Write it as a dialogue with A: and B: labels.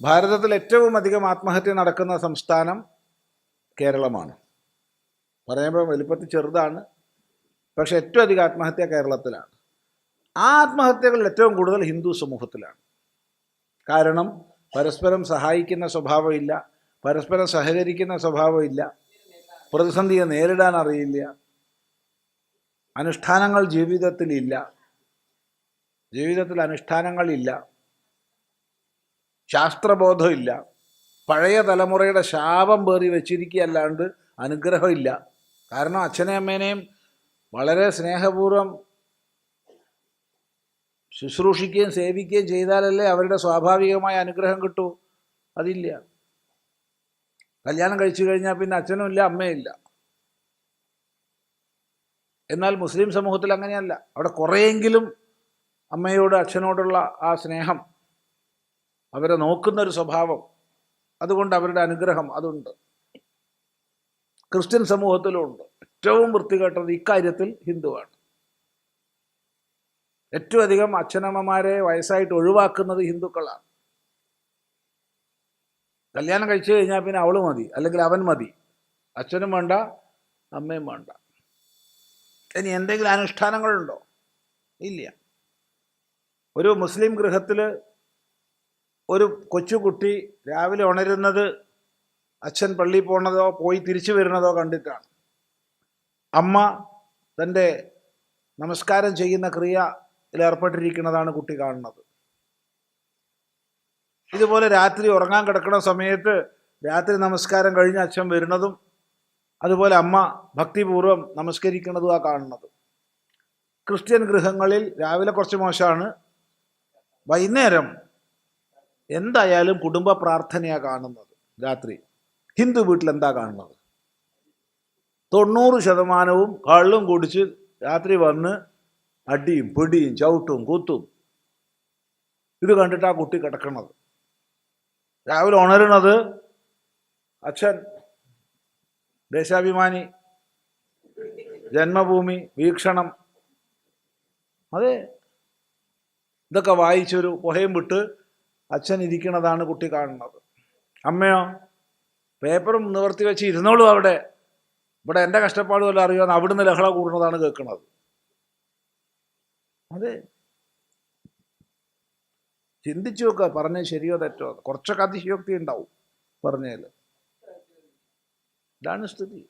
A: ഭാരതത്തിൽ ഏറ്റവും അധികം ആത്മഹത്യ നടക്കുന്ന സംസ്ഥാനം കേരളമാണ്. പറയുമ്പോൾ വലിപ്പത്തിൽ ചെറുതാണ്, പക്ഷെ ഏറ്റവും അധികം ആത്മഹത്യ കേരളത്തിലാണ്. ആ ആത്മഹത്യകളിൽ ഏറ്റവും കൂടുതൽ ഹിന്ദു സമൂഹത്തിലാണ്. കാരണം പരസ്പരം സഹായിക്കുന്ന സ്വഭാവമില്ല, പരസ്പരം സഹകരിക്കുന്ന സ്വഭാവമില്ല, പ്രതിസന്ധിയെ നേരിടാൻ അറിയില്ല, അനുഷ്ഠാനങ്ങൾ ജീവിതത്തിൽ അനുഷ്ഠാനങ്ങളില്ല, ശാസ്ത്രബോധമില്ല, പഴയ തലമുറയുടെ ശാപം പേറി വെച്ചിരിക്കുകയല്ലാണ്ട് അനുഗ്രഹമില്ല. കാരണം അച്ഛനെയും അമ്മേനെയും വളരെ സ്നേഹപൂർവ്വം ശുശ്രൂഷിക്കുകയും സേവിക്കുകയും ചെയ്താലല്ലേ അവരുടെ സ്വാഭാവികമായ അനുഗ്രഹം കിട്ടൂ. അതില്ല. കല്യാണം കഴിച്ചു കഴിഞ്ഞാൽ പിന്നെ അച്ഛനും ഇല്ല, അമ്മയില്ല. എന്നാൽ മുസ്ലിം സമൂഹത്തിൽ അങ്ങനെയല്ല. അവിടെ കുറേയെങ്കിലും അമ്മയോട് അച്ഛനോടുള്ള ആ സ്നേഹം, അവരെ നോക്കുന്നൊരു സ്വഭാവം, അതുകൊണ്ട് അവരുടെ അനുഗ്രഹം അതുണ്ട്. ക്രിസ്ത്യൻ സമൂഹത്തിലുമുണ്ട്. ഏറ്റവും വൃത്തികെട്ടത് ഇക്കാര്യത്തിൽ ഹിന്ദുവാണ്. ഏറ്റവും അധികം അച്ഛനമ്മമാരെ വയസ്സായിട്ട് ഒഴിവാക്കുന്നത് ഹിന്ദുക്കളാണ്. കല്യാണം കഴിച്ചു കഴിഞ്ഞാൽ പിന്നെ അവൾ മതി, അല്ലെങ്കിൽ അവൻ മതി, അച്ഛനും വേണ്ട അമ്മയും വേണ്ട. ഇനി എന്തെങ്കിലും അനുഷ്ഠാനങ്ങളുണ്ടോ? ഇല്ല. ഒരു മുസ്ലിം ഗൃഹത്തിൽ ഒരു കൊച്ചുകുട്ടി രാവിലെ ഉണരുന്നത് അച്ഛൻ പള്ളിയിൽ പോണതോ പോയി തിരിച്ചു വരുന്നതോ കണ്ടിട്ടാണ്. അമ്മ തൻ്റെ നമസ്കാരം ചെയ്യുന്ന ക്രിയയിൽ ഏർപ്പെട്ടിരിക്കുന്നതാണ് കുട്ടി കാണുന്നത്. ഇതുപോലെ രാത്രി ഉറങ്ങാൻ കിടക്കുന്ന സമയത്ത് രാത്രി നമസ്കാരം കഴിഞ്ഞ് അച്ഛൻ വരുന്നതും, അതുപോലെ അമ്മ ഭക്തിപൂർവ്വം നമസ്കരിക്കുന്നതുമാണ് കാണുന്നത്. ക്രിസ്ത്യൻ ഗൃഹങ്ങളിൽ രാവിലെ കുറച്ച് മോശമാണ്, വൈകുന്നേരം എന്തായാലും കുടുംബ പ്രാർത്ഥനയാണ് കാണുന്നത്. രാത്രി ഹിന്ദു വീട്ടിൽ എന്താ കാണുന്നത്? 90% കള്ളും കുടിച്ച് രാത്രി വന്ന് അടിയും പിടിയും ചവിട്ടും കുത്തും. ഇത് കണ്ടിട്ടാണ് കുട്ടി കിടക്കുന്നത്. രാവിലെ ഉണരുന്നത് അച്ഛൻ ദേശാഭിമാനി, ജന്മഭൂമി, വീക്ഷണം, അതെ, ഇതൊക്കെ വായിച്ചൊരു പുഹയും വിട്ട് അച്ഛൻ ഇരിക്കുന്നതാണ് കുട്ടി കാണുന്നത്. അമ്മയോ പേപ്പറും നിവർത്തി വെച്ച് ഇരുന്നോളൂ അവിടെ, ഇവിടെ എൻ്റെ കഷ്ടപ്പാട് വല്ല അറിയാമെന്ന് അവിടുന്ന് ലഹള കൂടുന്നതാണ് കേൾക്കുന്നത്. അതെ, ചിന്തിച്ചു നോക്കുക, പറഞ്ഞത് ശരിയോ തെറ്റോ. കുറച്ചൊക്കെ അതിശയോക്തി ഉണ്ടാവും പറഞ്ഞതിൽ. ഇതാണ് സ്ഥിതി.